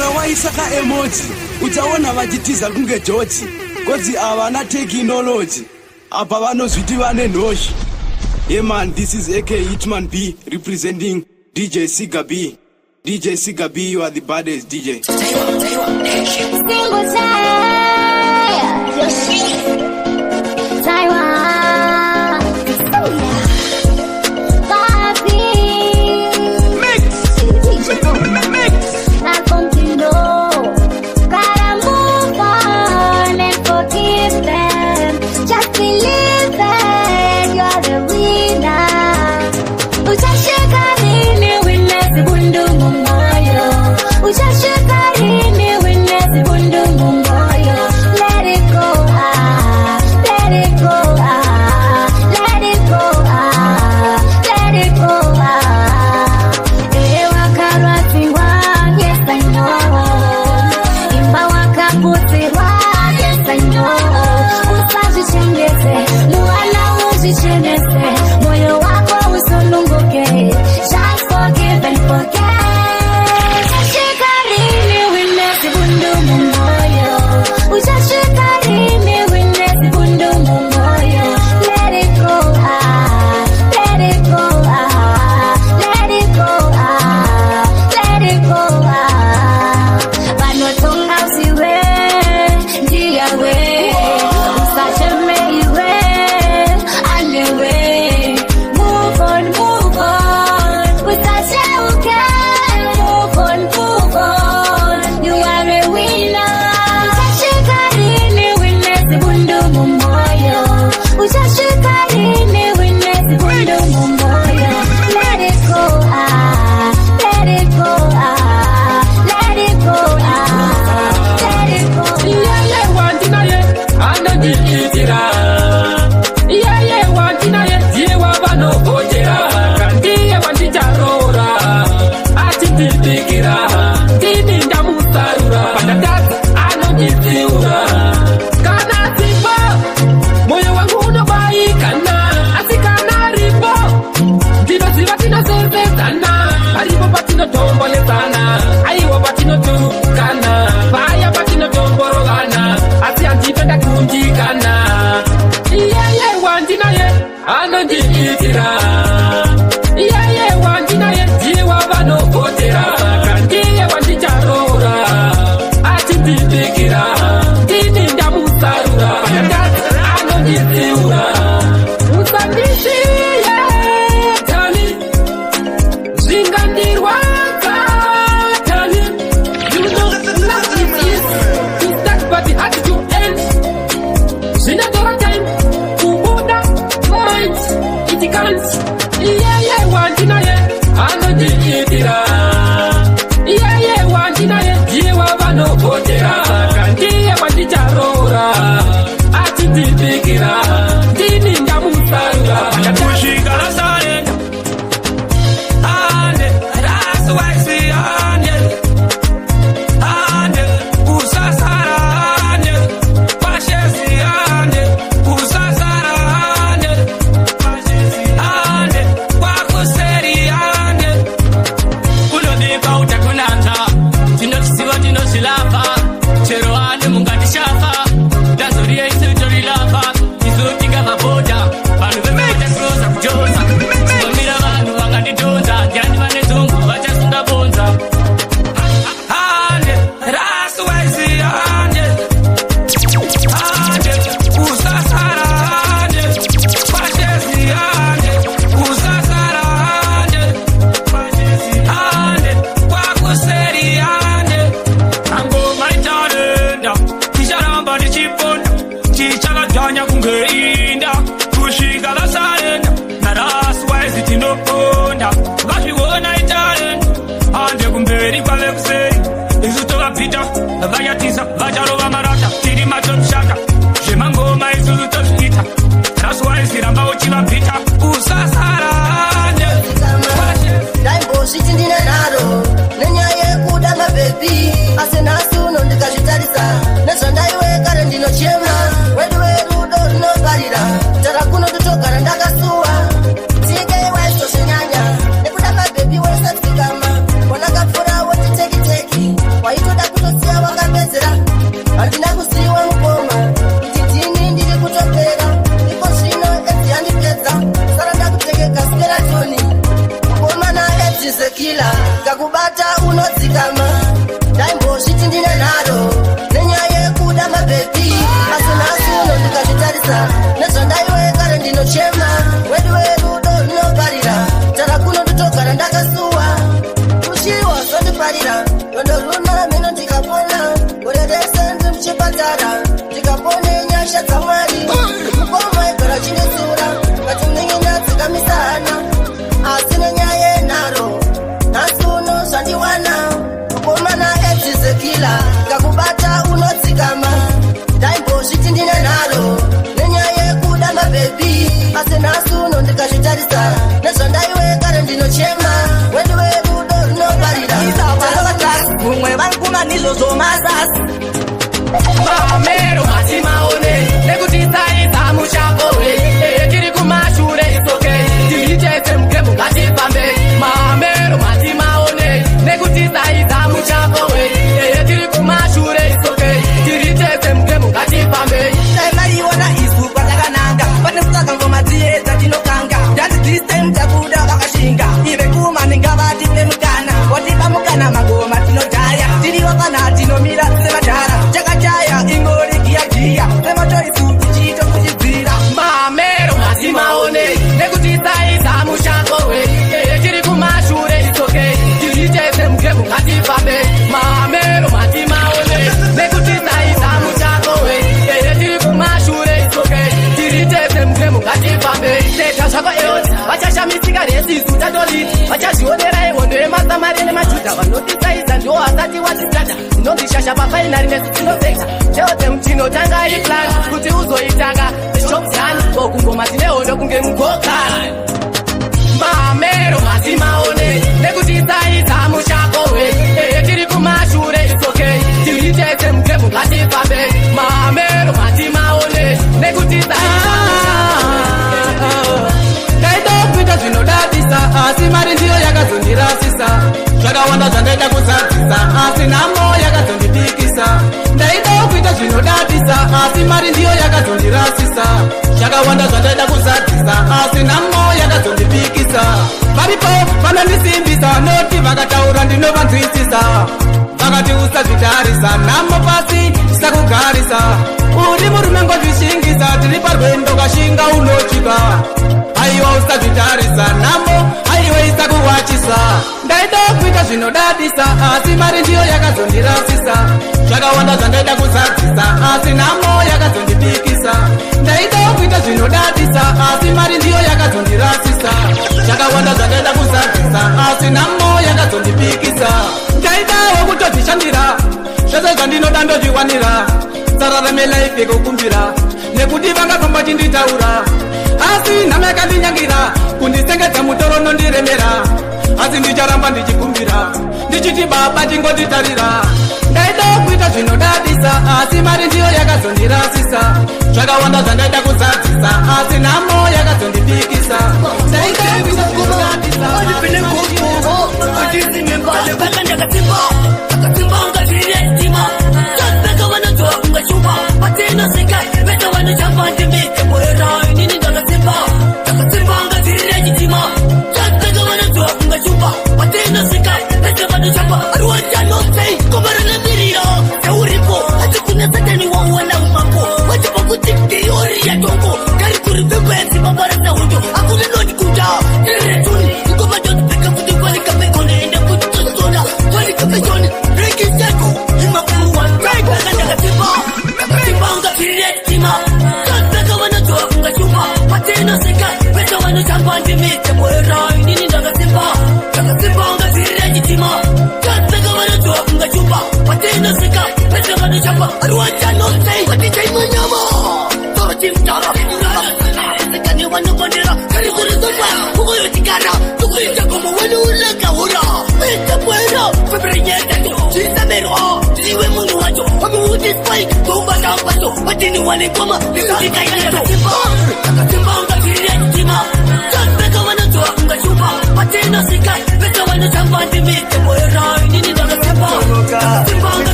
Kana waisaka emoji utaona vachitiza kunge George kuti avana technology apa vanozviti vane nhoshi. Yeah man, this is AK Hitman B representing DJ Siga B. DJ Siga B, you are the baddest DJ. Why you Mera Tony Komana Sekila kakubata unozikama Daimbo shitindine naro Nenyaye kudama baby Asuna asuno ndikashitarisa Nesondaiwe kare ndino chema Wedwe rudo no barira Tarakuno tutokara ndakasuwa Kushiwa sondi parira Yondo runa mino ndikapona Uredese ndi mchipatara Ndikapone nyasha tamari Mkoma ikara chine sura Katumingina tikamisana Asine nyaye naro Nasuno sandiwana Komana Sekila kakubata unozikama Daimbo shitindine naro Nenyaye kudama baby Ase nasuno ndikashitarisa Nesondaiwe kare ndino chema Wedwe rudo no barira Taloga class Mumwe bankuma nizo zomasas Mamero masimaone Nekutisa isa mushakore Kiri kumashure isoke Tijese mkemu katipambe Mamero masimaone Nekutisa isa mushakore Kiri kumashure isoke Tijese mkemu katipambe Taimari wana isu patakananga Pane mutaka ngoma tieta tinokanga Dati this time takuda wakashinga Ive kuma ningabati mlemukana Watipa mukana magoma tinodaya Tiri wakana tinomira sematara Chakachaya ingori kia kia Semato isu tichito kujibira Mamero masimaone Nekutisa isa mushakore Kiri kumashure isoke Tijese mkemu katipambe Mamero masimaone Nekutisa isa mushakore Kiri kumashure isoke Tijese mkemu katipambe Teta shako eozi Vachasha misika resi sutadoliti Vachashionera ewondo emasamari nemajuda Vanotisa isa ndo asati watitata Inondishasha pafainari nesutinosekta Cheote mchino tanga iplan Kuti uzoitanga Shopzani Okungoma tineondo kunge mgoka Mamero masimaone Nekutisa isa mushakowe Tiri kumashure isoke Tijese mkemu katipambe Mamero masimaone Nekutisa isa Ndaida zvinodadisa asi mari ndiyo yakazondirasisa zvakawanda zvandaida kuzadzisa asi nhamo yakazondipikisa ndaida kuita zvinodadisa asi mari ndiyo yakazondirasisa zvakawanda zvandaida kuzadzisa asi nhamo yakazondipikisa varipo vanondisimbisa noti vakataura ndinovanzwisisa vakati usazvitarisa nhamo pasi tisakugarisa uri murume ngozvishingisa tiri parwendo kashinga unochika aiwa usazvitarisa nhamo aiwe isakuwachisa ndaida kuita zvinodadisa asi mari ndiyo yakazondirasisa zvakawanda zvandaida kuzadzisa asi nhamo yakazondipikisa ndaida kuita zvinodadisa asi mari ndiyo yakazondirasisa zvakawanda zvandaida kuzadzisa asi nhamo yakazondipikisa ndaidawo kutozvishandira zvese zvandinoda ndozviwanira sarara melaife kukumbira nekuti vangafamba chinditaura asi nhamo yakandinyangira kundisengedza mutoro nondiremera asi ndicharamba ndichikumbira ndichiti baba chingotitarira ndaida kuita zvinodadisa asi mari ndiyo yakazondirasisa zvakawanda zvandaida kuzadzisa asi nhamo yakazondipikisa ndaida kuita zvinodadisa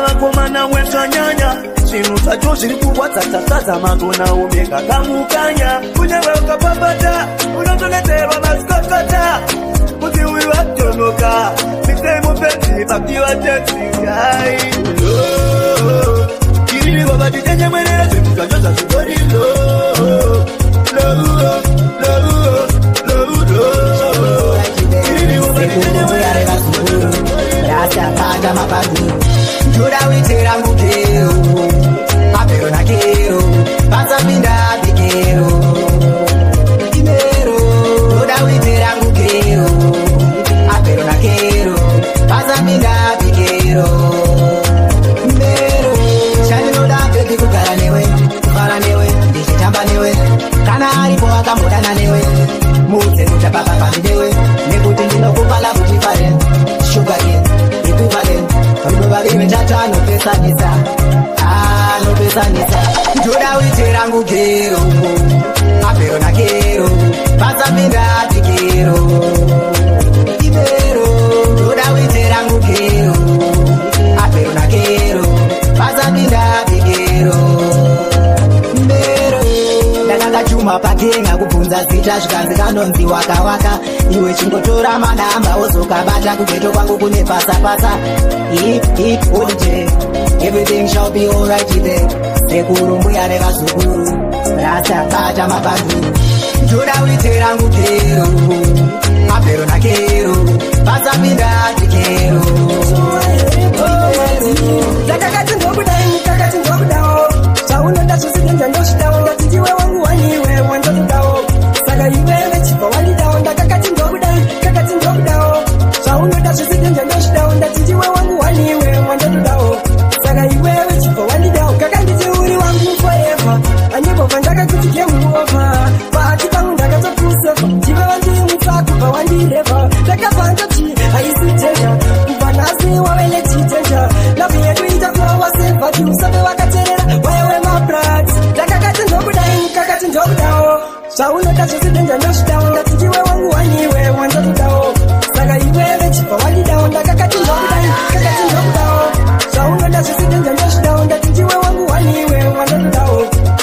vakomana wetanyanya zvinhu zvacho zviri kuwadzatsasadza magona umeka kamukanya kunyange ukapapata unotonedzerwa masikokota muti uyu watonoka mitei mupenzi papiwa teksiyai kiririwa vatitenyemerera zvinhu zvacho zvazvidorilo Pata mapadu Njoda witera mugero Apero na kero Pasa pinda bigero Imero Njoda witera mugero Apero na kero Pasa pinda bigero Imero Shani noda pepi kukara newe Kufara newe Ndishitamba newe Kana haripo wakamodana newe Mute nutapapa pamidewe Nekuti ndinokupala kutifare Sugar again Tata no pesanisa no pesanisa Njoda witera ngugero Apero na kero Pasa pinda bigero Ibero Njoda witera ngugero Apero na kero Pasa pinda bigero Mbero Ndakakachuma pakenga kubvunza zita zvikanzi kanonzi waka waka iwe chingotora manamba wozokabata kugeto kwangu kune pasapasa hip holiday everything shall be alright today sekuru mbuya nevazukuru rasa bata mabanduru njoda witera ngugero apero na kero pasapinda tikero Zakakati ndokudai kakati ndokudao Saunonda susidenja ndoshidao Ngatitiwe wangu waniwe wanjotudao Saka iwewe chipa walidao Ndakakati ndokudai kakati ndokudao Saunonda susidenja ndoshidao Ngatitiwe wangu waniwe wanjotudao Saka iwewe chipa walidao Kakanditi uri wangu forever Anyibofa ndakakutike muofa Pati pangu ndakatokusefa Chiwe wanzi mutsakupa wandireva Ndakapanja chi haisiteja Kupa nasi wawele chiteja Labi yedu itakuwa sefa Kiusabe wakaterera wewe mabrat Ndakakati ndokudai kakati ndokudao Saunonda susidenja ndoshidao Ngatitiwe wangu waniwe wanjotudao Saka iwewe chipa walidao Ndakakati ndokudai kakati ndokudao Saunonda susidenja ndoshidao Ngatitiwe wangu waniwe wanjotudao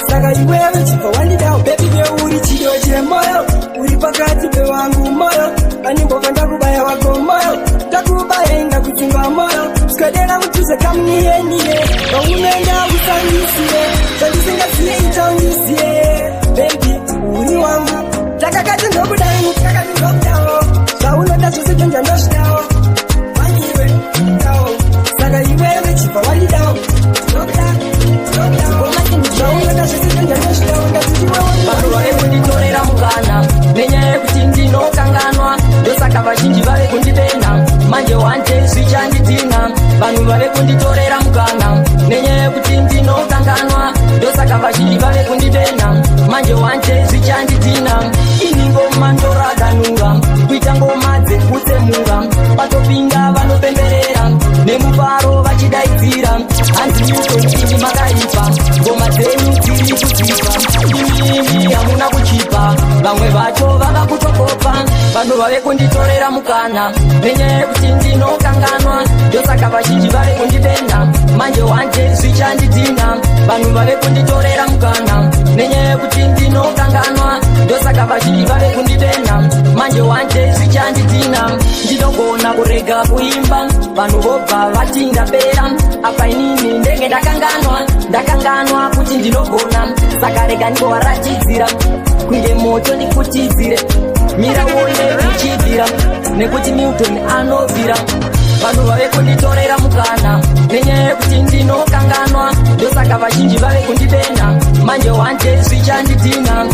Saka iwewe chipa walidao Baby ye uri chido chemoyo Uri pakati pe wangu moyo Animbofa ndakubaya wako moyo Ndakubaya inga kuchunga moyo Skadera mtuze kamniye niye Kaunenda usangisiye Sandisingaziye itaungisiye Baby uri wangu Ndakakati ndokudai kakati ndokudao Saunonda susidenja ndoshidao Waniwe ndao Saka iwewe chipa walidao Ndokudao Saunonda susidenja ndoshidao Ngatitiwe wangu Vanhu vave kunditorera mukana nenyaya yekuti ndinokanganwa ndosaka vazhinji vave kundipenda manje wanje zvichandidhina vanhu vave kunditorera mukana nenyaya yekuti ndinokanganwa ndosaka vazhinji vave kundipenda manje wanje zvichandidhina ini ngoma ndoradanunga kuita ngoma dzekutsemunga patopinda vanopemberera nemufaro vachidaidzira hanzi mutoindi makaipa ngoma dzenyu dziri kudzipa imimi hamuna kuchipa vamwe vacho vava kutokopa vanhu vave kunditorera mukana nenyaya yekuti ndinokanganwa ndosaka vazhinji vave kundipenda manje wanje zvichandidhina vanhu vave kunditorera mukana nenyaya yekuti ndinokanganwa ndosaka vazhinji vave kundipenda manje wanje zvichandidhina ndinogona kurega kuimba vanhu vobva vati ndapera apa inini ndenge ndakanganwa kuti ndinogona saka rega ndingovaratidzira kunge moto ndikutidzire mira uone uchibvira nekuti Milton anobvira vanhu vave kunditorera mukana nenyaya yekuti ndinokanganwa ndosaka vazhinji vave kundipenda manje wanje zvichandidhina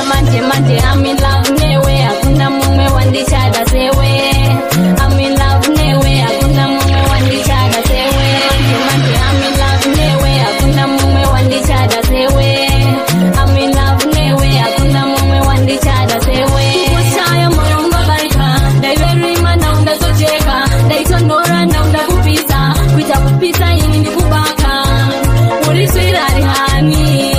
manje I'm in love newe hakuna mumwe wandichada sewe I'm in love newe hakuna mumwe wandichada sewe manje I'm in love newe hakuna mumwe wandichada sewe I'm in love newe hakuna mumwe wandichada sewe kushaya moyo mbabaika daiverima na undazocheka daitonora na undakupisa kuita kupisa ini ndikubaka uriswirari hani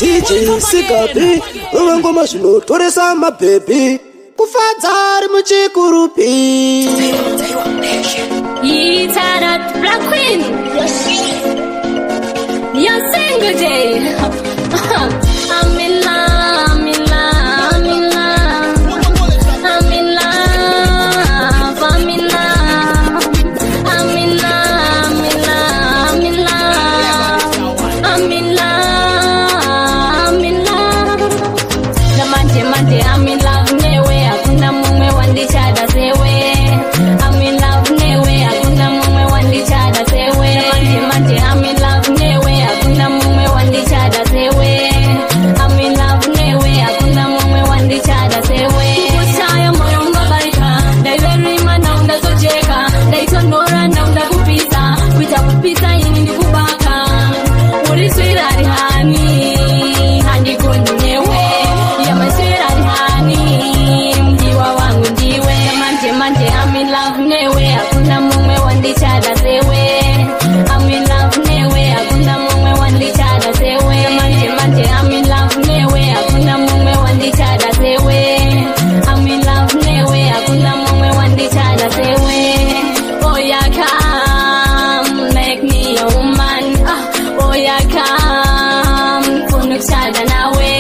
DJ Sikapi ngoma zvinotoresa mabhebi kufadza ari muchikurupi. Itarat Black Queen. You're single day. I'm in love, I'm in love, I'm in love. I'm in love, I'm in love. I'm in love, I'm in love, I'm in love. I'm in love, I'm in love. The mante, I'm in love newe. Hakuna mume wandichada sewe. I'm in love newe. Hakuna mume wandichada sewe. Mante, I'm in love newe. Hakuna mume wandichada sewe. I'm in love newe. Hakuna mume wandichada sewe. Kuchaya moyo mbabarika. Daiverima na undazocheka. Daitonora na undakupisa. Kuita kupisa ini nikubaka. Uriswira rihani. Handi kundi newe. Yamaswira rihani. Mjiwa wangu ndiwe. Mante, I'm in love newe. Hakuna mume wandichada sewe. I'm in love newe. Hakuna mume wandichada sewe. Mante, I'm in love newe. Hakuna mume wandichada sewe. I'm in love newe. Hakuna mume wandichada sewe. Oh yeah, come make me a woman. Oh yeah, come kunuchada nawe.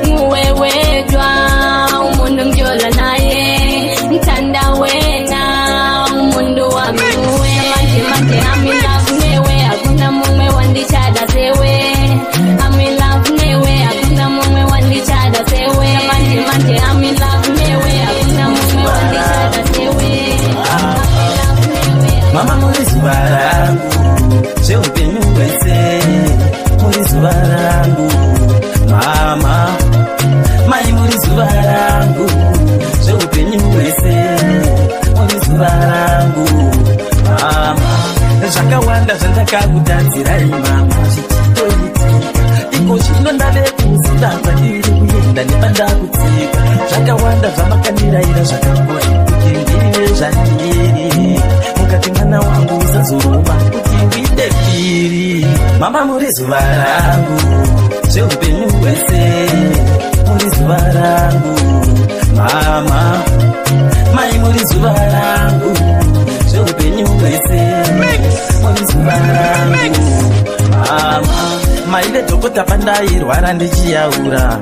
Muwewe jwa umundu mjola naye. Mtanda wena umundu wa muwe. Mante, I'm in love newe. Hakuna mume wandichada sewe. I'm in love newe. Hakuna mume wandichada sewe. Mante, I'm in love newe. Hakuna mume wandichada sewe. Mama muri zuva rangu zveupenyu hwese, muri zuva rangu mama. Mai muri zuva rangu zveupenyu hwese, muri zuva rangu mama. Zvakawanda zvandakakudanzirai mama zvichitoitika, iko zvino ndave kuzidanza ndiri kuenda nepandakutsika. Zvakawanda zvamakandirayira zvakakosha kuti ndive zvandiri. Mukati mwana wangu usazoruma kuti uite piri. Mama muri zuva rangu zveupenyu hwese, muri zuva rangu mama. Mai muri zuva rangu zveupenyu hwese, muri zuva rangu mama. Mai vedhokota pandairwara ndichiyaura.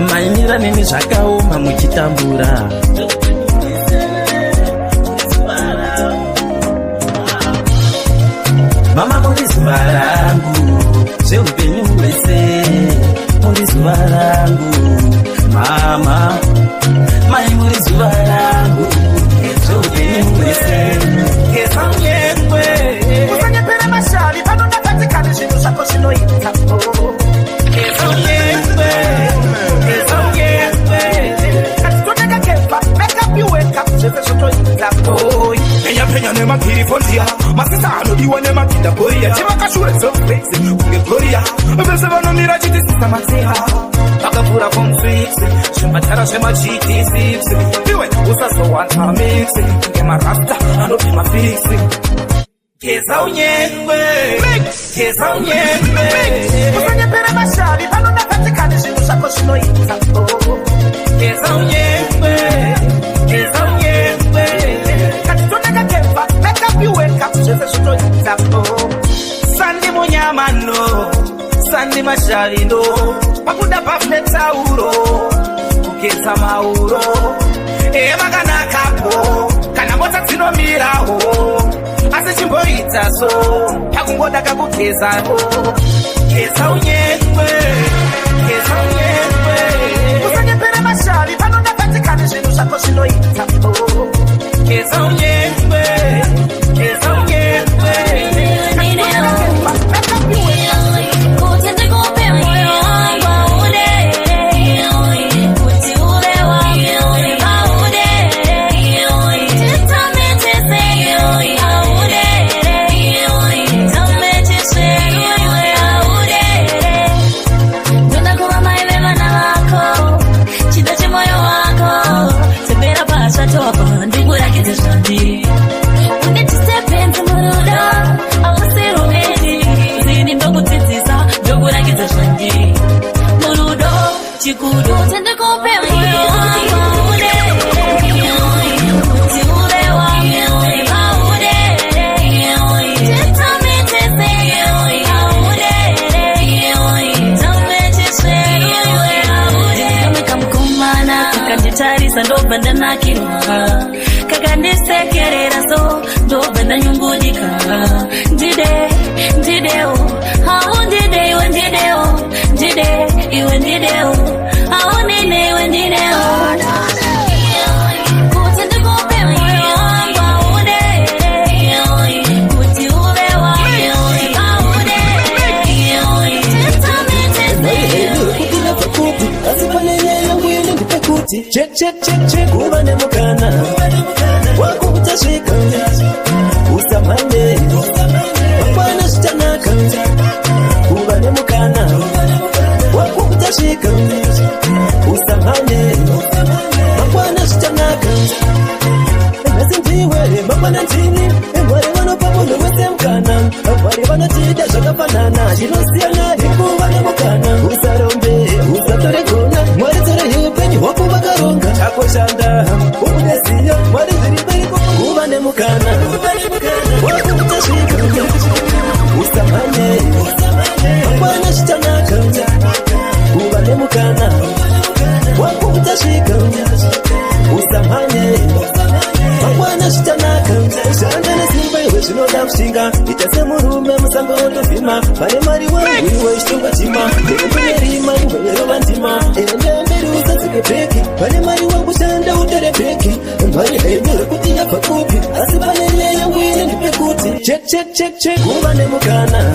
Mainira nini zvakaoma muchitambura. Mama muri zuva rangu zveupenyu hwese, muri zuva rangu mama. Mai muri zuva rangu zveupenyu hwese. Kezanyekwe usanyepere mashavi panondakatikane zvinhu zvako zvinoita. Kezanyekwe katitondeka kepa make up you wake up zvese zvotoita. Penya nemagirifondia masisa anodiwa nemakinda goria. Chivakashure zofese kunge gloria. Vese vanomira chitisisa matsiha vakavhura komswiksi zvimbatara zvemachitisips. Iwe usazowanta mixi ngemarasta anopima fiksi. Geza unyengwe, geza unyengwe usanyepere mashavi panondakatikane zvinhu zvako zvinoita. Geza unyengwe, geza unyengwe katitondeka kepa make up you wake up zvese zvotoita. Sandi munyamano, sandi mashavino pakuda pafnetsauro kugeza mauro emakanakapo kana mota dzinomirawo. Asi chimboita so pakungoda kakugezawo. Geza unyengwe, geza unyengwe usanyepere mashavi panondakatikane zvinhu zvako zvinoita. Geza unyengwe, geza unyengwe Ndikurakidze zvandiri check kuba nemukana wakutashika usamane mabwana sitanaka kuba nemukana wakutashika usamane mabwana sitanaka nasindiwe mabwana ntini wale wanopamundo wesemkana wale wanotida zvakafanana zvinosiyana ikuva nemukana usarombe usatorekona mwari torehepenyu wakuva karonga chakoshanda ukuneziya mwari zviri mberi kuva nemukana wakutashika usamane mabwana zvitanaka kuva nemukana wakutashika usamane mabwana zvitanaka ushanda nesimba iwe zvinoda kushinga ita semurume musango rotovhima pane mari wewiwe chitonga chima ndekumberima uveverova ndima endemberi usadzike bheki pane mari wakushanda utore bheki mari haimire kuti yabva kupi asi pane neyangu ine ndipekuti check kuva nemukana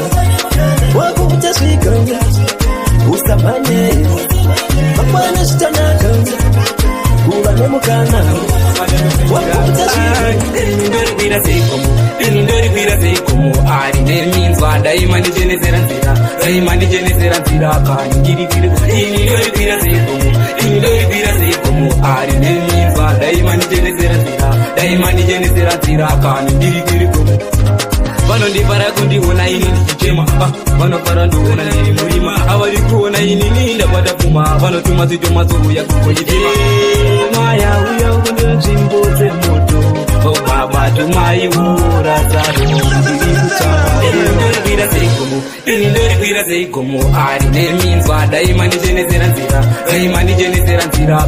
wakuutasvika usamane mabwana zvitanaka kuva nemukana indoribwira zeikomo ari neminzwa ndaimandijenezera nzira kani ngirigiri indoribwira zeikomo ari neminzwa ndaimandijenezera nzira kani ngirigiri komo vanondipara kundiona ini ndichichema vanopara ndoona ndiri murima avari kuona inini ndabata pfuma vanotuma zitoma zouya kukonditima maya uya kundonzvimbo dzemoto obaba tomaiuradzaro indoribwira zeikomo ari neminzwa ndaimandijenezera nzira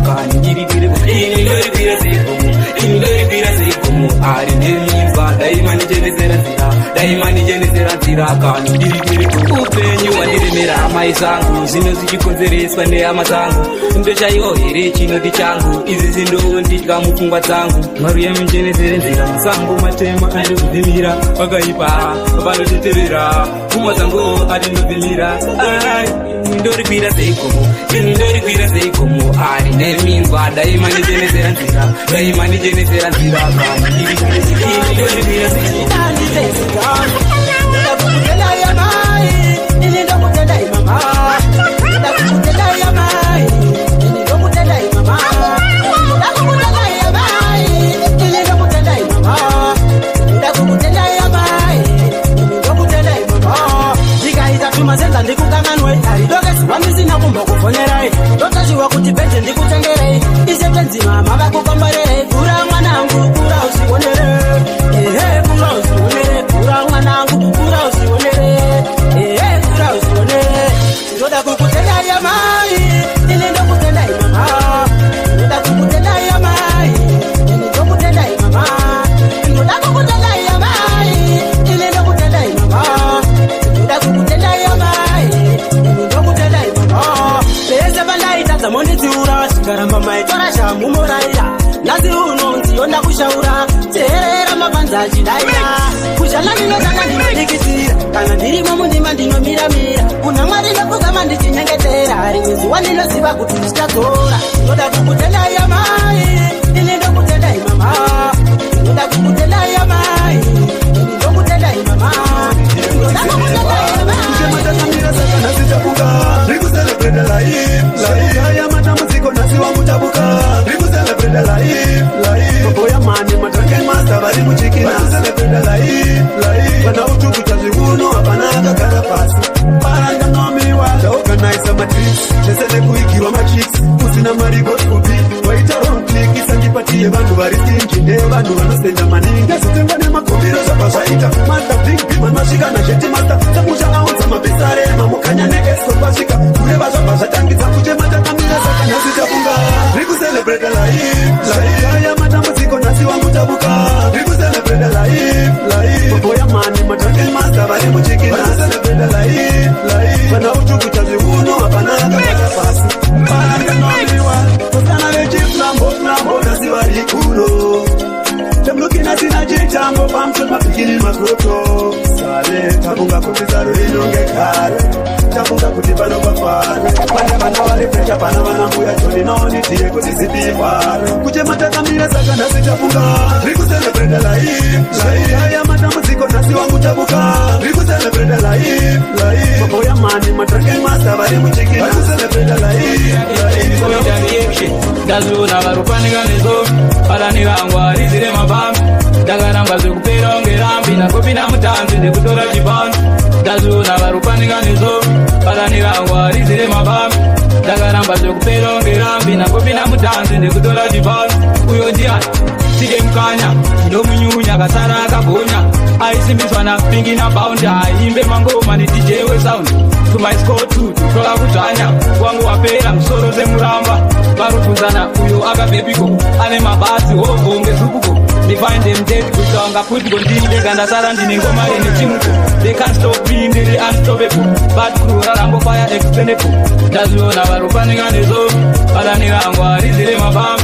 kani ngirigiri indoribwira zeikomo ari neminzwa ndaimandijenezera nzira kani ngirigiri upenyu wandiremera amai zangu zvino zvichikonzereswa nehama dzangu ndochaiwo here chinoti changu izvi zindonditya mupfungwa dzangu mwari yamunjenezere nzira musango matema andikuvhimira vakaipa vanoteterera pfungwa dzangu andindovhimira indoribwira zeikomo ari neminzwa ndaimandijenezera nzira kani indoribwira zeikomo Wamizina kumba kufonerai Totashiwa kutipete ndikutengerei Isetenzima maba kukombarei Kura mwanangu, kura usiwonere kura usiwonere Kura mwanangu, kura usiwonere kura usiwonere Ndoda kukutenda ya mai Ili ndo kutenda ya mama Ndoda kukutenda ya mai Ili ndo kutenda ya mama Ndoda kukutenda ya mai Ili ndo kutenda ya mama Ndoda kukutenda ya mai Pese bandaita zamonitiura Shikaramba maitora shamumuraira Nazi uno nzionda kushaura Teherera mabanza chidaira Kushala ninotaka ndinodikitira Kana ndirimo mundima ndinomiramira Kuna mwari ndokugama ndichinyengetera Rimwe zuwa ndinoziva kuti ndichatora Ndoda kukutenda ya mai Ini ndokutenda ya mama Ndoda kukutenda ya mai Ini ndokutenda ya mama Ndoda kukutenda ya mai Celebrate life. Haya matamuziko nasi wangu tabuka. Celebrate life. Mambo ya mane matange masa bali muchikina. Celebrate life. Wana utuku tazivuno hapana kakara pasi. Paranga nomi wala organize a matrix. Chesele kuikiwa matrix. Usina marigo skupi. Waita wrong click. Isangipatie bandu barisinji. Bandu wanostenda maninga. Sitengane makumbiro za pashaita. Mata pink pima mashika na sheti mata. Samusha aonza mabisare. Mamukanya negesko pashika. Kureba zamba zatangitsa kuchema takamira saka nasi tapunga. Riku celebrate life. Haya matamuziko nasi wangu tabuka. Riku celebrate life. Mambo ya mane matange masa bali muchikina. Celebrate life. Wana utuku tazivuno hapana kakara pasi. Paranga nomiwa. Kosana leji flambo nasi wali kuno. Them looking at in a jitambo. mamcho mapikiri makroto sale takunga kuti zaro inongekare takunga kuti panopafare pane vana vari pesha pana vana mbuya toni naonitiye kuti zidifare kuchematakamira saka nhasi tafunga rikuselebreta life matambudziko nhasi wangu tabuka rikuselebreta life maboya mani matrake masa vari muchikina rikuselebreta life ndazviona varupaniganizo padanirangwa rizire mabambi ndakaramba zvekupera ungerambi nakopinda mutanzi ndekutora chipanzi ndazviona varupaniganizo padanirangwa rizire mabambi ndakaramba zvekupera ungerambi nakopinda mutanzi ndekutora chipanzi uyo ndiani tike mukanya ndomunyunya kasara akagonya aisimbiswa napingi nabaundi aimbe mangoma nedj wesound tumaiscotu tola kudzvanya wangu wapera musoro semuramba varubvunzana uyo akabhebiko ane mabasi hobvonge zukuko ndifind them dead kutanga putiko ndindega ndasara ndine ngoma yenechimuko they can't stop me ndiri unstoppable but crew rarambofaya expendable ndazviona varupaniganizo padanirangwa rizire mabambi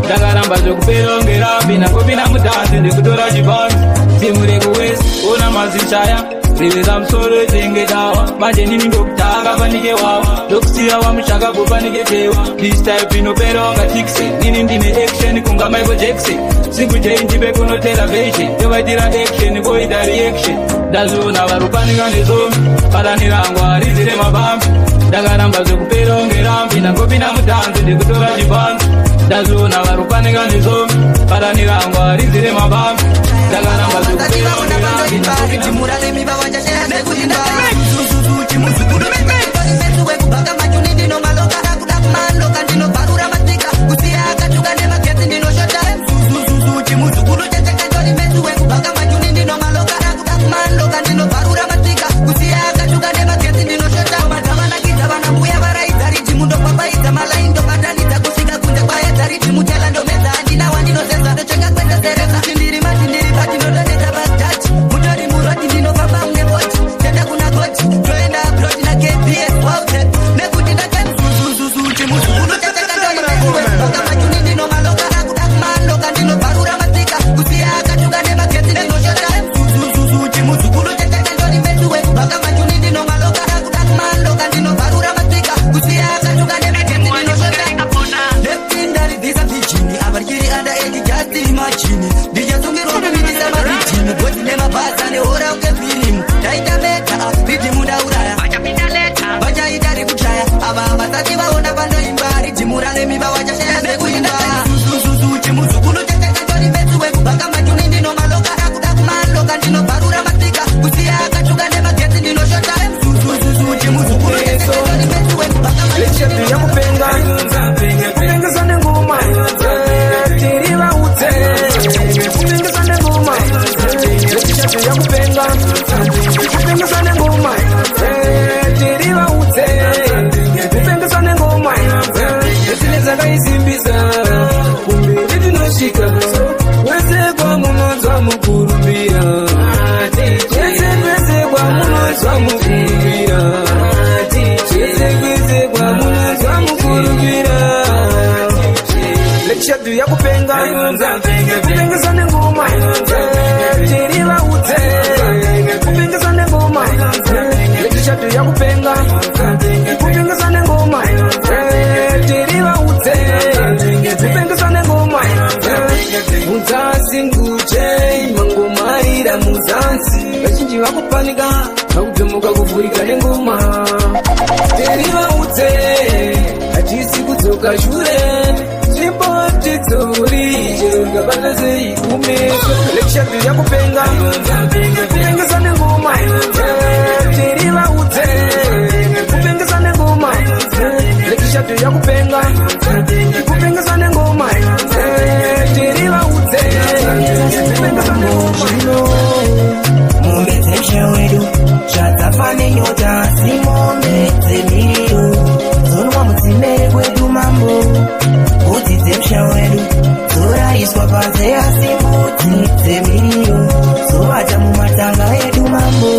ndakaramba zvekupera ungerambi nakopinda mutanzi ndekutora chipanzi timu rekuwest ona mazichaya riveza musoro tenge dawa manje nini ndokutaka panike wawa ndokusiya wamushaka kupanike tewa this type inopera wanga tikse nini ndine action kunga Michael Jackson sikujei ndipe kunotera version yovaitira action koita reaction ndazviona varupaniganizo padanirangwa rizire mabambi ndakaramba zvekupera ungerambi nakopinda mutanzi ndekutora chipanzi ndazviona varupaniganizo padanirangwa rizire mabambi ndakaramba zvekupera ungerambi nakopinda vazhinji vakupanika vakudzomoka kuvhurika nengoma terivaudze hatisi kudzoka shure zvipotedzori chekabata sei kumeso lekshadhu yakupenga kupengesa nengoma terivaudze kupengesa nengoma lekshadhu yakupenga kupengesa nengoma terivaudze kupengesa nengoma mumbedzeshe wedu zvadzafane nyota simomedze miriyo dzonwa mudzimere kwedu mambo bvudzi dzemsha wedu dzoraiswa panze asi bvudzi dzemiriyo dzovata mumatanga edu mambo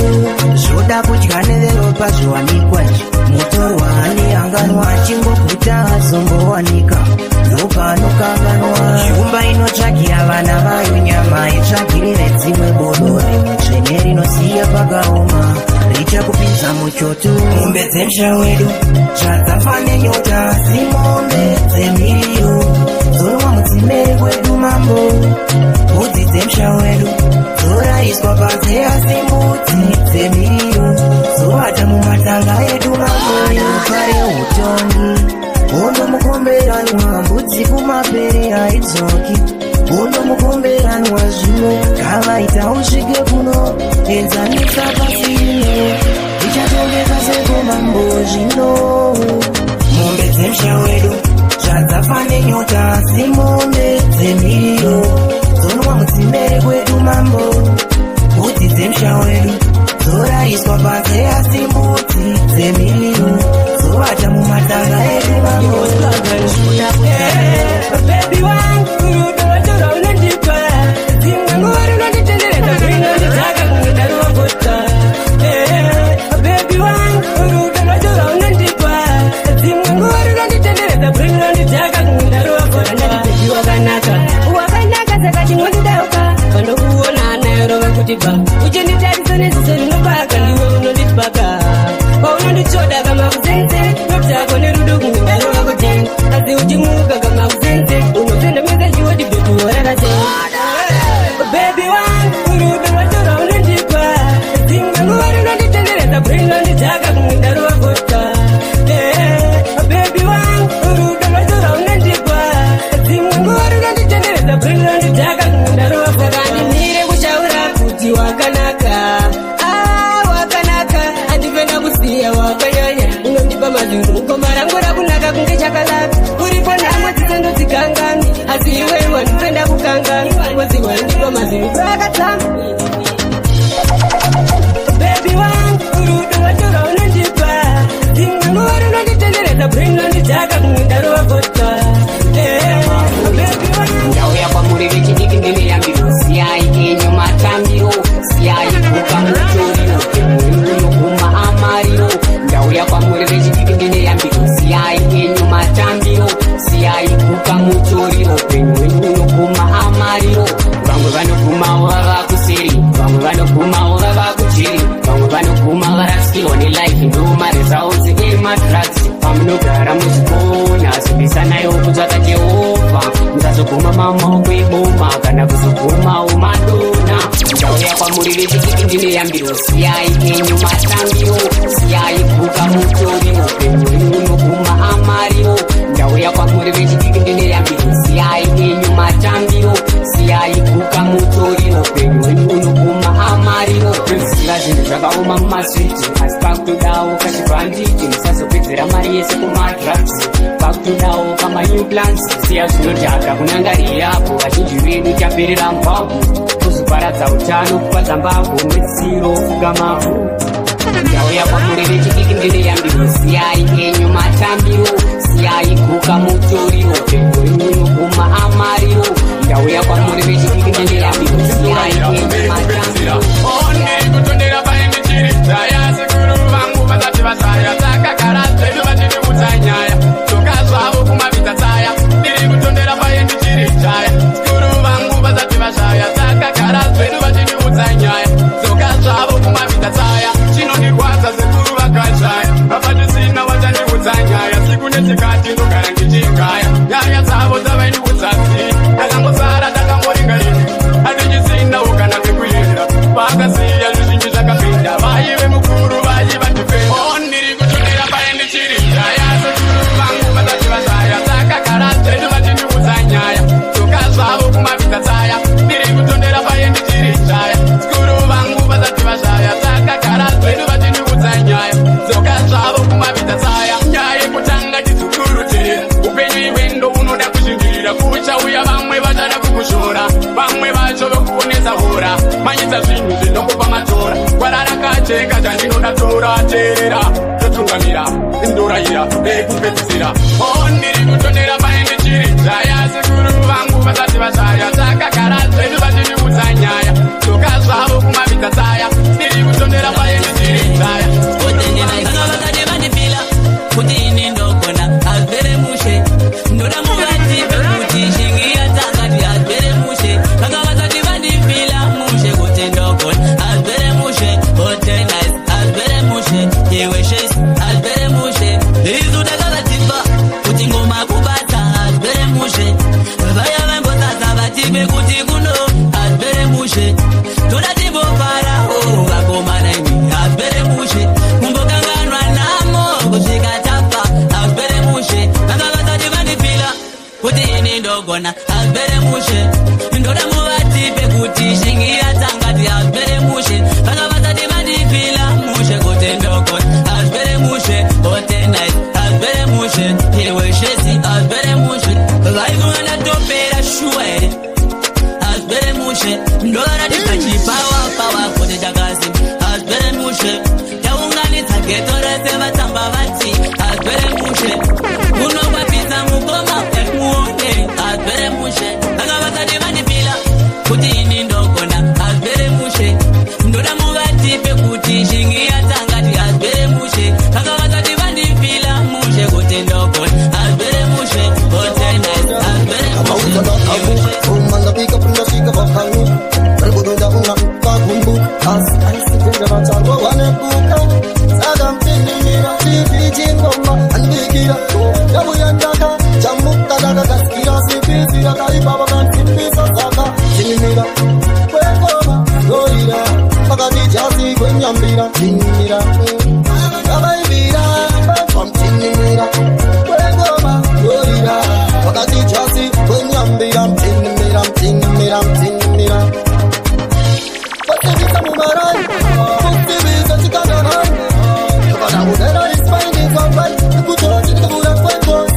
zvoda kudya neveropa zvowanikwa mutorwa neanganwa achingoguta azombowanika ndopanokanganwa shumba inotsvagira vana vayo nyama maitsvagirire dzimwe bodori mutsvene rinosiya pakaoma richakupinza muchoto. Mombe dzemsha wedu zvadzafa nenyota asi mombe dzemiriyo dzorwa mudzimere kwedu mambo. Mbudzi dzemsha wedu dzoraiswa panze asi mbudzi dzemiriyo dzovata mumatanga edu mambo. Pare utongi ondomukomberanwa mbudzi kumapere haidzoki ondomukomberanwa zvino kavaita usvike kuno enzanisa pasino ichatongeka sekomambo zvino. Mombe dzemsha wedu zvadzafa nenyota asi mombe dzemiriyo dzonwa mudzimere kwedu mambo. Mbudzi dzemsha wedu dzoraiswa panze asi mbudzi dzemiriyo dzovata mumatanga edu mambo. Baby wangu unotora unondipa dzimwe nguva unonditendereza zvinonditaka kungodaruwa kota. Baby wangu unotora unondipa dzimwe nguva unonditendereza zvinonditaka kungodaruwa kota. Baby wakanaka saka chinondidauka panokuona nayorova kutipa uchenditarisa neziso rinopaka ndiwe unondipaka paunondichoda kama kuzenze notako nerudo kungodaruwa koteni asi uchimuka kama kuzenze unopenda meza chiwodi bebi wararate. Baby wangu rudo watora unondipa dzimwe nguva rinonditendereza rinonditaka kungodaruwa kota. Baby wangu rudo watora unondipa dzimwe nguva rinonditendereza rinonditaka kungodaruwa kota. Ndimire kushaura kuti wakanaka wakanaka handipenda kusiya wakanyanya unondipa mazvinhu mukoma rangu rakunaka kunge chakalaka uripo nhamo dzisandodzikangani asi iwe wandipenda kukangani kozi wandipa mazvinhu akatama. Baby wangu rudo watora unondipa dzimwe nguva rinonditendereza rinonditaka kungodaruwa kota. Ndauya kwamuri vechidiki ndineyambiro siyai enyu matambiro siyai kuka mutoriro unoguma amariro. Ndauya kwamuri vechidiki ndineyambiro siyai enyu matambiro siyai kuka mutoriro unoguma amariro. Vamwe vanogumawo vava kuseri vamwe vanogumawo vava kujeri vamwe vanoguma varasikirwa nelife ndomari dzavo dzemadrugs pamunogara muchikona zimbisanayo kutsvaka Jehovha muzazoguma mamaoko eboma kana kuzogumawo madona. Ndauya kwamuri vechidiki ndineyambiro siyai enyu matambiro siyai kuka mutoriro unoguma amariro. Ndauya kwamuri vechidiki ndineyambiro siyai enyu matambiro siyai kuka mutoriro unoguma amariro. Zviziva zvinhu zvakaoma mumasviti asi pakutodawo kachibhanditi musazopedzera mari yese kumadrugs pakutodawo kamaimplants siya zvinodhaka kunangariyapo vazhinji vedu chaperera mubhabhu kuzoparadza utano kupadza mbavhu mwetsiro kugamavhu. Ndauya kwamuri vechidiki ndineyambiro siyai enyu matambiro siyai kuka mutoriro unoguma amariro. Ndauya kwamuri vechidiki ndineyambiro siyai enyu matambiro. Kutondera paende chiri dzaya sekuru vangu vasati vasaya takagara zvedu vatiri kutsanyaya toka zvavo kumavita tsaya ndiri kutondera paende chiri dzaya sekuru vangu vasati vasaya takagara zvedu vatiri kutsanyaya toka zvavo kumavita tsaya chinondirwadza sekuru vakashaya vapatisina vachandikutsanyaya siku nesikati ndogara ndichigaya nyaya dzavo dzavaindi kudzasi takangosara takangoringarini hatichisina ukana vekuenda vakasiya zvizhinji zvakapinda vaive mukuru vaivatipenda. Ndiri kutondera paende chiri dzaya sekuru vangu vasati vasaya takagara zvedu vatiri kutsanyaya toka zvavo kumavita tsaya ndiri kutondera paende chiri dzaya sekuru vangu vasati vasaya takagara zvedu vatiri kutsanyaya toka zvavo kumavita tsaya. Nyaya yekutanga chizokurutira upenyu iwendo unoda kuzvingirira kuchauya vamwe vachada kukushora vamwe vacho vokuonesa hora manyisa zvinhu zvinokupa matora kwararakacheka chandinoda tora teerera totungamira indorayira ekupedzisira. Ndiri kutondera paende chiri dzaya sekuru vangu vasati vasaya takagara zvedu vatiri kutsanyaya toka zvavo kumavita tsaya ndiri kutondera paende chiri dzaya. Kuti ini ndogona azvere mushe ndoda muvati kuti shingi yatakati azvere mushe vanga vasati vandi kwenyambira tinimira avaivira from tinimira kwengoma yorira wakati jasi kwenyambira tinimira tinimira tinimira What's mumarai Kustiviza chikanarai Yokana udera is finding some right Kutoji kubura kwengos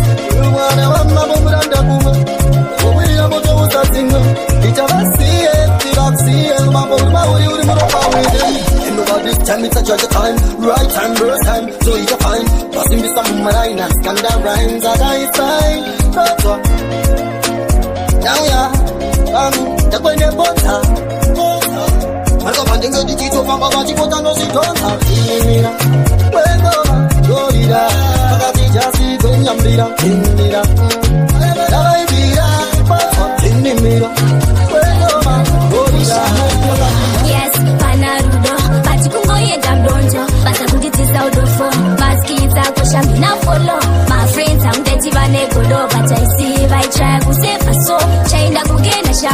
Mwana wa mama muranda kuma Kubira moto utazinga Itabasiye, tibasiye Mambo uri uri muropa within And over this time it's a judge time Right time, first time, so it's a fine Passing this some marai and scandal rhymes That I sign Now yeah Takwenye bota Alkapandinga dichito famba bachipota no sitonta Tinimira, wengoma, yorira Wakati jasi kwenyambira, tinimira Navaivira, tinimira, wengoma, yorira Yes, panarudo, bati kungoyenda mdonjo Basa kunditisa udofo, maskiza kushambi na follow My friends amdeti vanegodo, but I see I try kusefa so Chainda kugenda sha,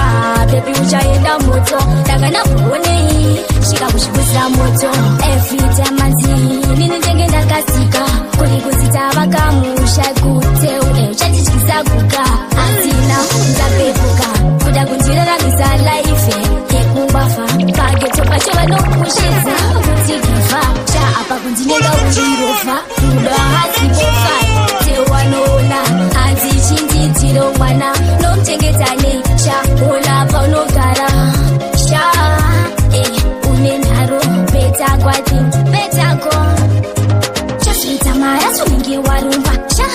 baby uchaenda moto Dagana kuone, shika kushikusa moto Every time anzi, nini njenge ndakasika Kuni kusita wakamusha kuteu Uchachichikisa kuka, anzina mzapepuka Kuda kunjira na misa life Yekubafa, kage topa choba no kusheza Kutikifa, cha apa kunjinega ujirofa Kuda hasi bofa, tewa nona Anzi chindi tiro wana No mtengetane, cha ola pa unogara Sha, unenaro Beta kwa ting, beta ko Chasita mara sumingi warumba Sha,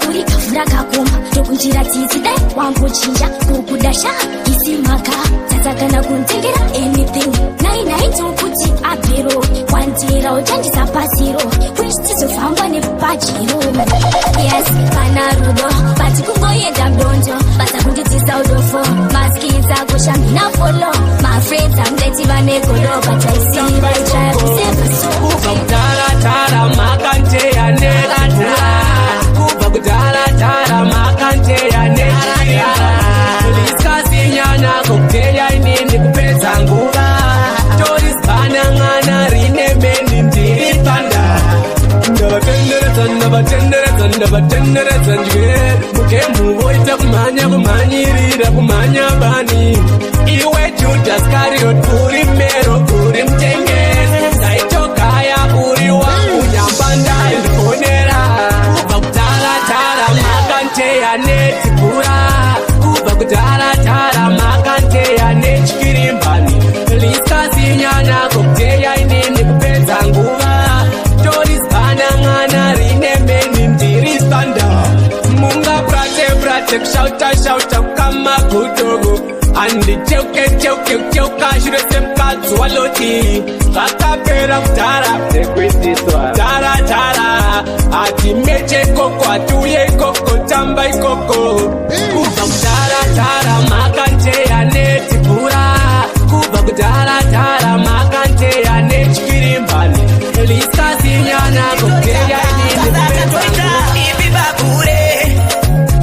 uri kafura kakuma Tokunjira tizi dai, wampo chinja Kukudasha, isi maka Tatakana kuntengera anything Nai tukuti apero Wantira ujanji sapasiro Wish tizo famba ne pajiro Yes, panarudo Bati kungoyenda mdonjo Basa kunditisa udofo Maskiza kushambi na follow My friends amdeti vanegodo But I see I try kusefa so Kudala tara makante ya netura Kuba kudala tara makante ya netura Liskasi nyana kokteya inini kupeza nguva Toris banangana rine meni ndiri panda Ndavatendereza njwe Muke muvoita kumanyirira kumanya bani Iwe Judas Kariot uri mero uri mtengezi Saitokaya uri wangu nyambanda ndiponera Kuba kutala makante ya neti pura Kuba kutala makante ya neti kirimbani Liskasi nyana kokteya inini kupenza nguva Toris banangana rine meni ndiri standa Munga prate shauta kama kudogo Andi cheuka shirese mkazu waloti Kakapera kutara Tara Ati meche koko atuye koko tamba ikoko Kuba kutara makante ya neti pura Kuba kutara makante ya neti kirimbani Liskasi nyana kokeya inini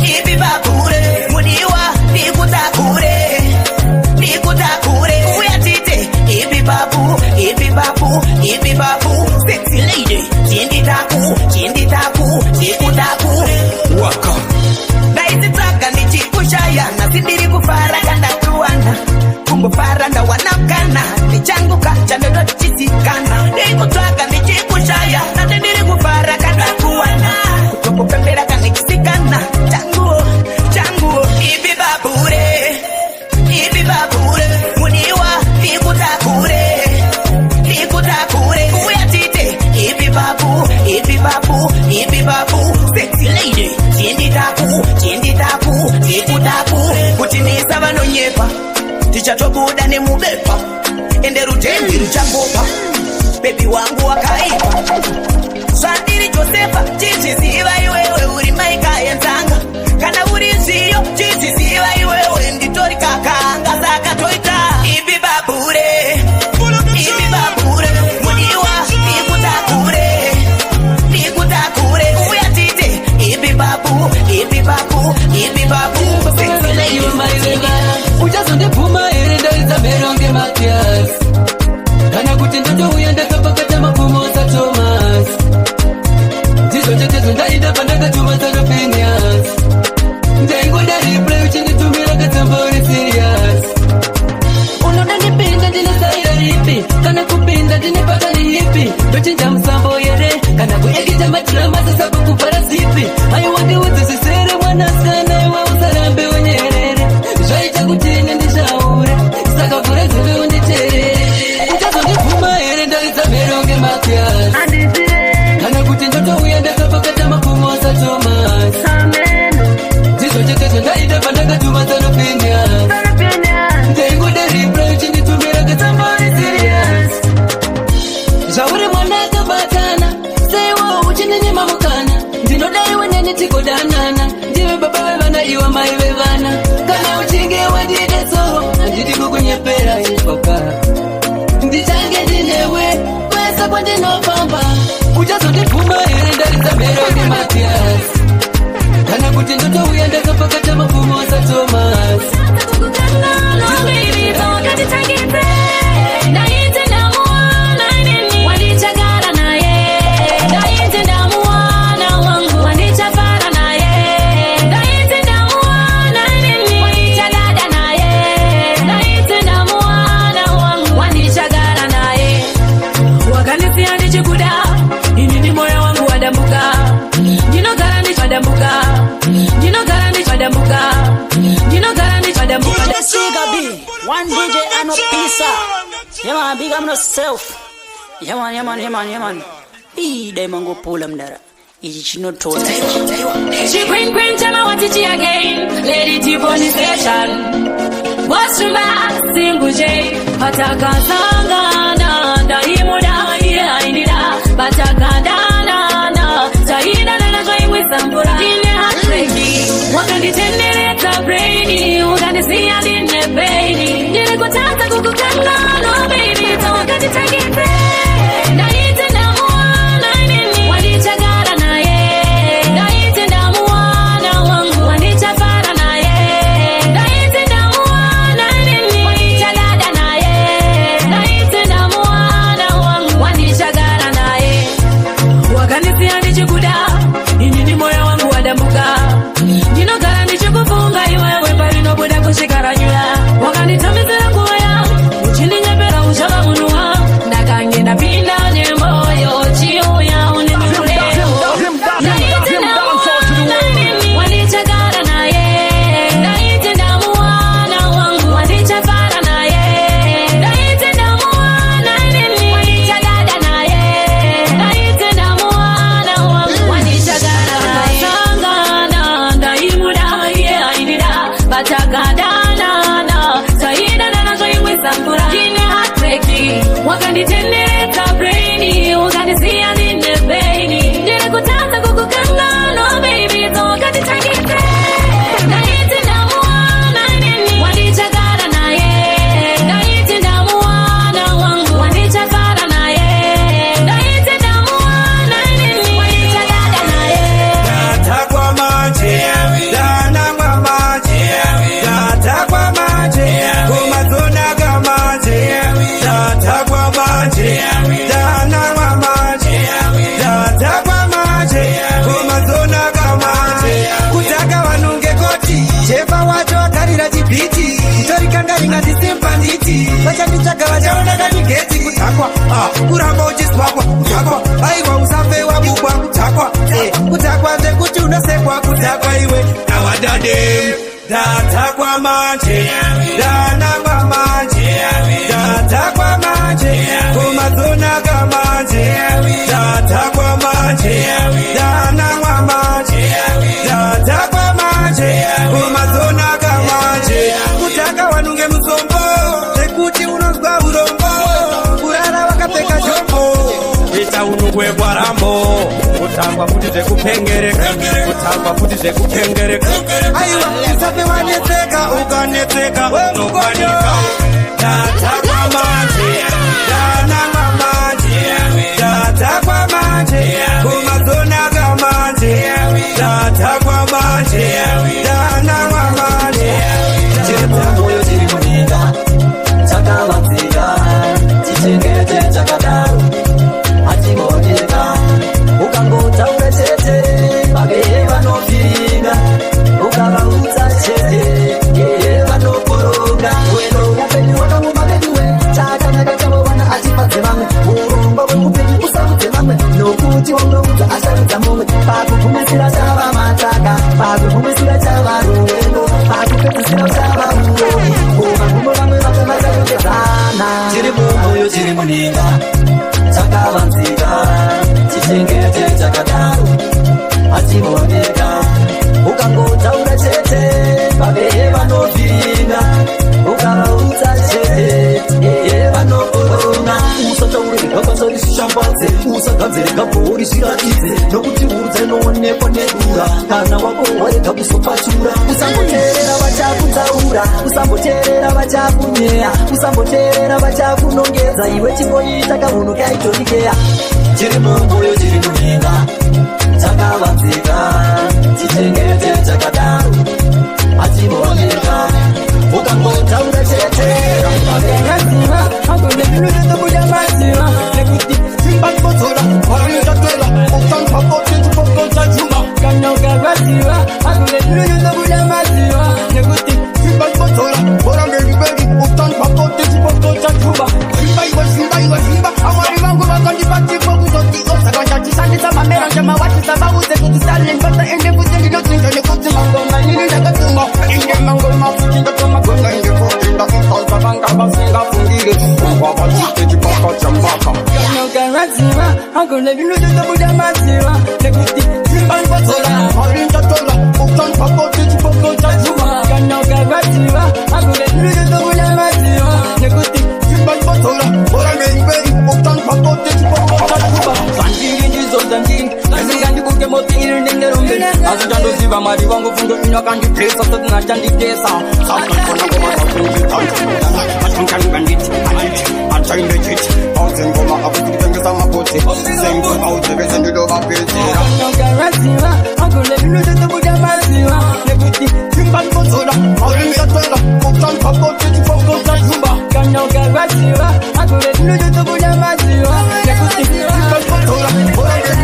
Ibi bakure Mudiwa Nikutakure Uyatite Ibi babu Sexy lady Chinditaku Nikutaku Waka Naizitaka nichikushaya Nasindiri kufara kanda kuwana Kumbufara nda wanakana Nichanguka chandodo chisikana Nikutaka nichikushaya Nasindiri kufara kanda kuwana Kutokupembera kanikisikana Changuo Ibi babure Muniwa Nikutakure Uyatite Ibi babu Sexy lady Chinditaku Nikutaku Kutinisa vanonyepa Tichatobuda ni mubepa Ende rutendi ruchakopa Baby wangu wakaipa Sandiri Josefa Chichiziva iwewe uri maika yenzanga Kana uri ziyo Chichiziva iwewe nditori kakanga Saka toita Ibi babure Muniwa Nikutakure Uyatite Ibi babu Sexy lady Ujazonde puma ere ndariza meronge Matias Kana kutenda uya ndaka amene tikodanana ndiwe baba wevana iwa mai vevana kana uchinge wadideso anditi kukunyepera ipapa ndichange ndinewe kwesa kwandinopamba uchazondipfuma ere ndarizameroni Matias kana kuti ndotouya ndakapakata mafumo saThomas One DJ and a pizza. Yeah man, big up myself. Yeah man. They mango pull them there. It's not told. She bring Chama what it again. Lady T police station. What's your back? Single J. Pataka Sangana. Daimuda. Yeah, I need a Pataka Dana. Saida and going with Sambura. In a hot lady. What can you tell me? It's a brainy. What can you see? I didn't baby. Didn't go down to go down. No, baby. Don't get it again. Vachatichaka vachaonaka nigeti kutakwa kuramba uchiswakwa kutakwa aiwa usafe wabukwa kutakwa kutakwa zvekuti unosekwa kutakwa iwe nawadade ndatakwa manje ndanangwa manje ndatakwa manje kumadzonaka manje ndatakwa manje ndanangwa manje ndatakwa manje kumadzonaka manje kutaka wanunge musombo kuti unozwa urombo kurara vakapfeka shombo ita unugwegwa rambo kutangwa kuti zvekupengereka kutangwa kuti zvekupengereka aiwa usafe wanetseka ukanetseka unokwanika ndatakwa manje ndanangwa manje ndatakwa manje kumadzonaka manje ndatakwa manje ndanangwa manje moyo tiri muninga chakavanzika chichengete chakadaro hachingonyeka ukangotaura chete vake vanopfiringa ukavaudza chete yeye vanokoronga weno upenyu hwakamumavediwe chakanaka chavovana achifadze vamwe uromba hweupenyu usarudze vamwe nokuti waunoudza asarudza mumwe pakugumisira chava mataka pakugumisira chava ruvendo pakupedzisira chava uoni kuvagumo vamwe vakavachayongedzana tiri mumwoyo tiri muninga chakavanzika chichengete chakadaro hachioneka ukangotaura chete vave vanopfiringa ukavaudza chete yeye vanokoronga usataureka basa risishambadze usagadzireka bhori zviratidze nokuti urudza inoonekwa nedura kana wako warega kusopatura usamboteerera vachakutaura usamboteerera vachakunyeya usamboteerera vachakunongedza iwe chingoita kamunhu kaitoikeya chiri mumwoyo chiri munyika chakavanzika tichengete chakadaro achinooneka ukangotaura chete I'm gonna be losing the Buddha Maziwa. Neguti, Simban Bazola, Orinda Tola, Utan Pako, Tichipoko, Tajuma, Ganaga Maziwa. I'm gonna be losing the Buddha Maziwa. Neguti, Simban Bazola, Orambe, Utan Pako, Tichipoko, Tajuma. Sanjin is on Sanjin, Sanjin cook a moting in the room. As you don't see Mari Wango from the Pino Candy place of the Natandi Tesa. Some can bandit, I'm trying to cheat. Housing Goma, I'm going to some about it. Same good out the best and you don't have it. I'm going to lose the Buddha Maziwa. Neguti, Simban Bazola, Orinda Tola, Utan Pako, Tichipoko, Tajuma, Ganaga Maziwa. I'm going to lose the Buddha Maziwa. Neguti, Simban Bazola, Orinda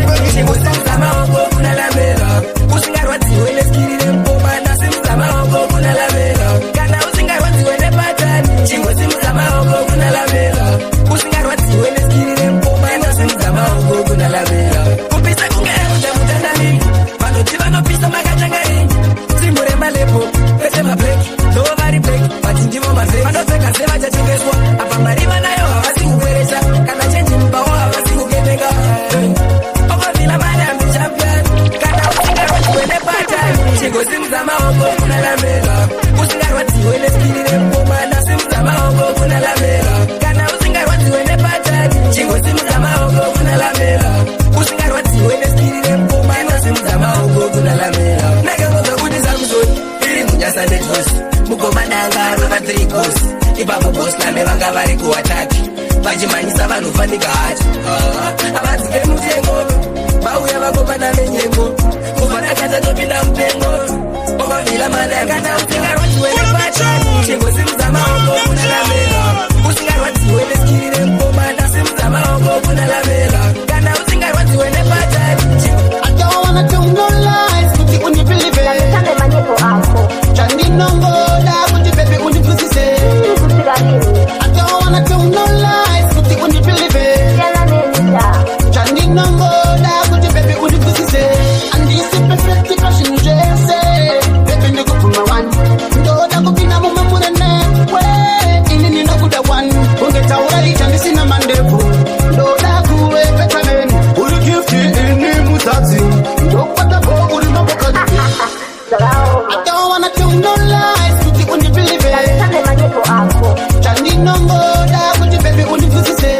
vachimanisa vanhu fanika hacho avadzive mutengo vauya vakopana menyengo kuvanakata topinda mupengo ovavhila mana kana usingarwadziwene pacha chengosimudza maoko kunalamela usingarwadziwene skirire mkomana simudza maoko kunalamela kana usingarwadziwene pacha kuti undibhilive chandinongoda kuti bebe undibvusise I don't know lies, kuti undibhilive chandinongoda kuti bebe undibvusise andisi perfect passion jese bebe ndikupfuma one ndoda kupinda mumamurene ini ndinokuda one ungetaura icha ndisina mandevu ndoda kuwe petameni uri gifti ini mutadzi ndokupata bo uri mabokati I don't wanna tell no lies, kuti undibhilive chandinongoda kuti bebe undibvusise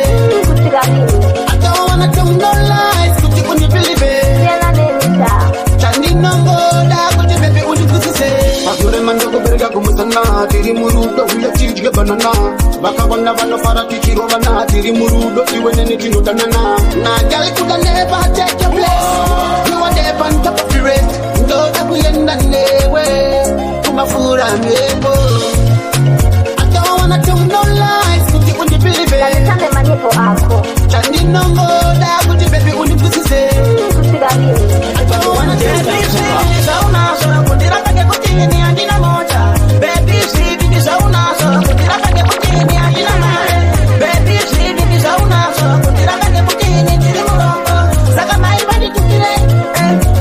I don't wanna tell no lies, kuti undibhilive chandinongoda kuti bebe undibvusise mazore mandokubereka kumusana tiri murudo uye tidye banana vakawanda vanofara tichirovana tiri murudo iwe neni tinodanana nagali kuda never take your place you are there on top of the rest ndoda kuyenda newe kumafura mego I don't wanna tell no lies, kuti undibhilive chandinongoda kuti bebe undibvusise I don't wanna tell no lies. Sauna kundirapake kuti ini handina moja baby sweet sauna kundirapake kuti ini handina mare baby sweet sauna kundirapake kuti ini ndiri murongo saka mai vanditukire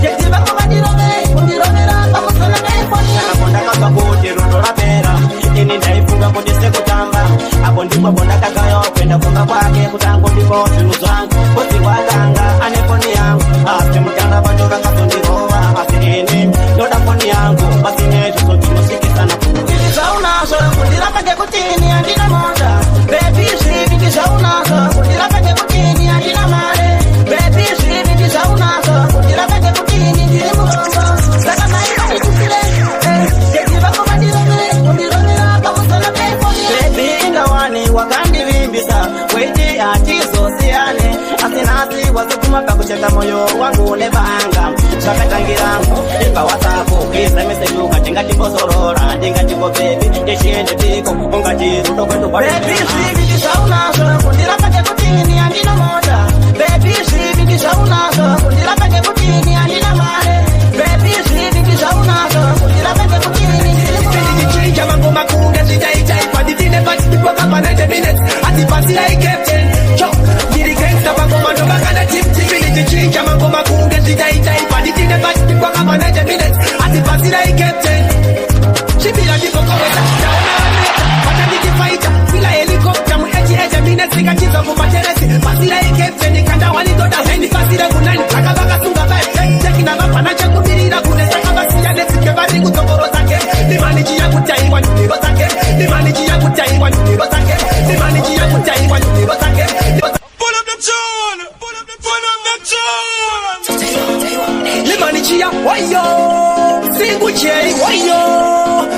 jekti vako vandirove kundirovera pamusana kaifoni akakonda kakaboti rundo rapera ini ndaifunga kuti sekutamba apo ndipo bondakagayo kwenda funga kwake kutango ndipo zvinhu zvangu kuti watanga ane foni yangu asi mutanga pacho vakatondirova asi ini ndoda foni yangu pasine zvizo zvinosikisana kuzaunazo kundirapa ngekuti ini handina moja baby zviviki zvaunazo tisosiyane asinasi wasukuma pakucheka moyo wangu nebanga zvakatangira imba WhatsApp isemeseduka tingatimbozorora tingatipo bebi tishiende tiko ungati rudo kwetu kwabebizivikizvaunazvo kundirapake kutini handina moda bebizivikizvaunazvo kundirapake kutini handina mare bebizivikizvaunazvo kundirapake kutini ndichinja mangoma kunge zvichaichaipa nditine patipipwakamba 90 minutes atipasira ikapten ndiri gangsta pangoma ndovakanda tiptipi ndichinja mangoma kunge zvichaichaipa nditine patipipwakamba 90 minutes atipasira ikapten chibira ndivokoweza patanditifaita fila helikopta muejeje minetsikachizwa kumateresi pasira ikapten kanda walidoda hendi pasire kunani akavakasunga vaetekinavapana chekumirira kune sakavasiya nesike vari kutsokoroza ke nimanichiya kutaiwa ndiro dzake nimanichiya kutaiwa ndiro dzake nimanichiya kutaiwa ndiro dzake pull up the tune nimanichiya wayo singu chei wayo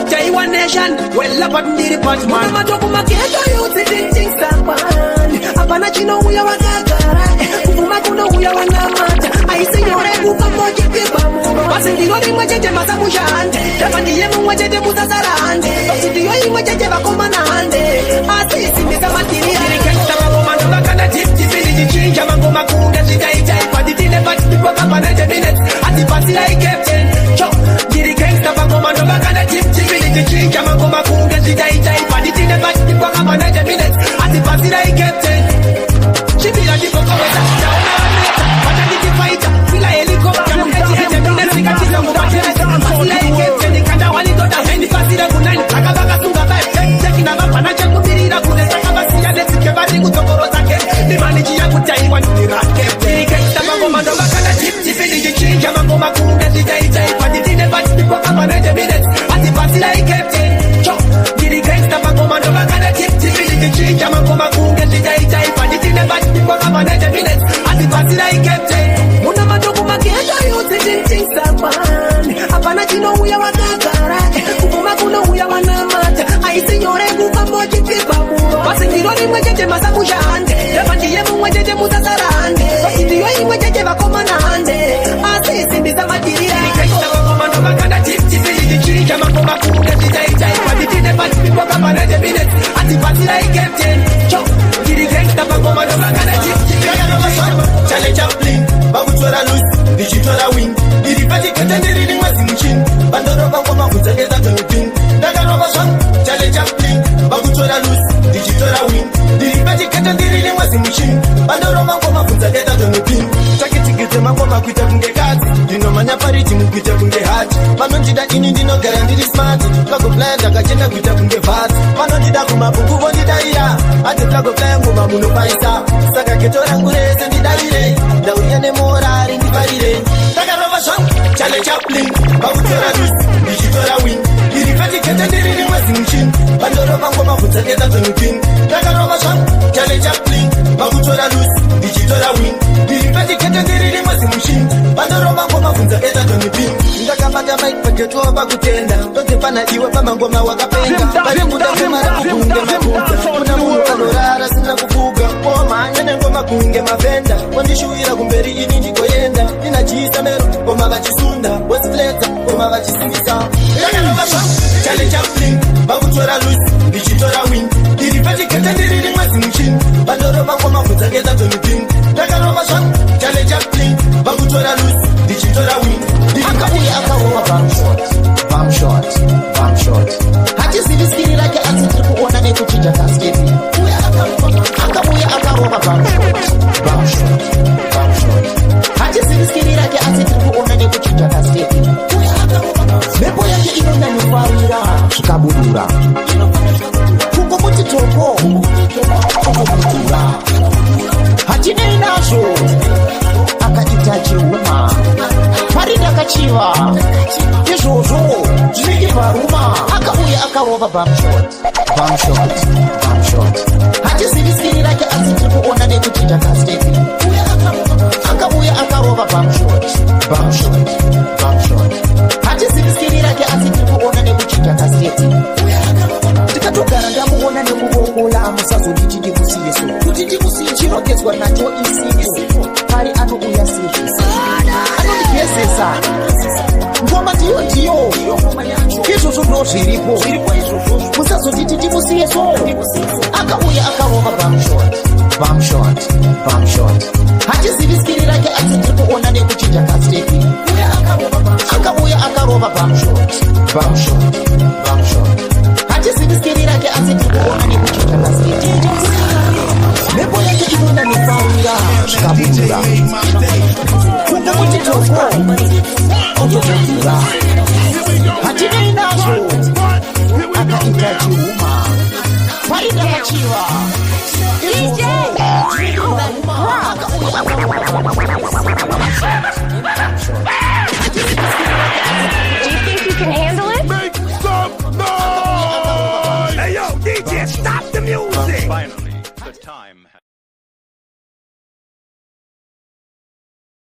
Taiwan nation well up at the Batman matoku maketo yote dating sapan apana chino uya wakagara kufuma kuno uya wanamata aisinyore kukamoje kibamu basi ndiyo rimwe cheche masamushande tapandiye mumwe cheche musasarande basi ndiyo imwe cheche vakomanande asisi misamatiri irikesta makomando vakanda tiptipili chichinja mangoma kunge zvichaichaipa nditine patipipwakamba 90 minutes atipasira ikapten ndiri gangsta pakomando vakanda tiptipili chichinja mangoma kunge zvichaichaipa nditine patipipwakamba 90 minutes atipasira ikapten chibira ndivokoweza patanditifaita fila helikopta muejeje minetsikatiza mumateresi pasira ikapten kanda walidoda hendi pasire kunani akavakasunga vaetekinavapana chekumirira kune sakavasiya nesike vari kutsokorodzake nimanichiya kutaiwa ndirake gangsta mangoma ndovakanda tiptipili chichinja mangoma kunge zvichaichaipa nditine patipipwakamba 90 minutes atipasira ikapten ndiri gangsta mangoma ndovakanda tiptipili chichinja mangoma kunge zvichaichaipa nditine patipipwakamba 90 minutes atipasira ikapten muna matoku maketo yose tintisapan apana chinouya wakagara kufuma kunouya wanamata aisinyore kukamoje kibamu basi ndiro rimwe chete masamushande tapandiye mumwe chete musasarande basi ndiyo imwe chete vakomanande asisimbisa matirira vakanda tiptipili chichinja mangoma kunge zvichaichaipa nditine patipipwakamba 90 minutes atipasira ikapten ndiri gangsta pangoma ndovakanda tiptipili chale chaplin vakutora lusi ndichitora wing ndiri patikete ndiri rimwezi muchini pandorova ngoma kudzengeza tonipin ndakarova zvangu chale chaplin vakutora lusi ndichitora wing ndiri patikete ndiri rimwezi muchini pandorova ngoma kudzengeza tonipin takitigete mangoma kuita kunge kadzi ndinomanya pariti mukuita kunge hati vanondida ini ndinogara ndiri smart plagoplaya ndakachenda kuita kunge vhati vanondida kumabhuku vondidaira hati plagoplaya ngoma munopaisa saka geto rangu rese ndidarire ndauya nemorari ndifarire ndakarova zvangu chale chaplin vakutora lusi ndichitora wing ndiri patikete ndiri rimwezi muchini pandorova ngoma kudzengeza tonipin ndakarova zvangu chale chaplin vakutora lusi ndichitora wing ndiri patikete ndiri rimwezi muchini pandorova ngoma kudzengeza tonipin ndakabata mike paketoa pakutenda ndonze pana iwe pamangoma wakapenga parimuda kumarakukunge mabudza kuna munhu anorara sina kufuga omhanya nengoma kunge mavenda wandishuwira kumberi ini ndikoenda ndinachiisa mero ngoma vachisunda wesifledza ngoma vachisingisa ndakarova zvangu chale chaplin vakutora lusi ndichitora wing ndiri patikete ndiri rimwezi muchini pandorova ngoma kudzengeza tonipin ndakarova zvangu chale chaplin vakutora lusi ndichitora wing akauya akarowa bamshot hatiziviskiri rake asi tiri kuona nekuchinja kasketi akauya akarowa bamshot hatiziviskiri rake asi tiri kuona nekuchinja kasketi mhepo yake inonanifarira zvikabudura kungomuti toko kungobudura hatinei nazvo akaita chiuma pari ndakachiva izvozvo zvinenge varuma akauya akarova bamshot hatiziviskiri rake asi tiri kuona nekuchinja kasketi akauya akarova bamshot hatiziviskiri rake asi tiri kuona nekuchinja kasketi tikatogara ndamuona nekuvokola musazonditi ndikusiyeso kuti chinogezwa nacho isipo pari anouya sezvese anondigezesa ngoma ndiyo izvozvo ndo zviripo musazotiti timusiye so akauya akarova bamshot hatiziviskiri rake asi tirikuona nekuchinja kasteki akauya akarova bamshot hatiziviskiri rake asi tirikuona nekuchinja kasteki mhepo yake inoenda nefarira zvikabudura kunge kuti toko ototodura hatinei nazvo akaita chiuma paida machiva Make some noise! Hey yo, DJ, stop the music! Finally, the time has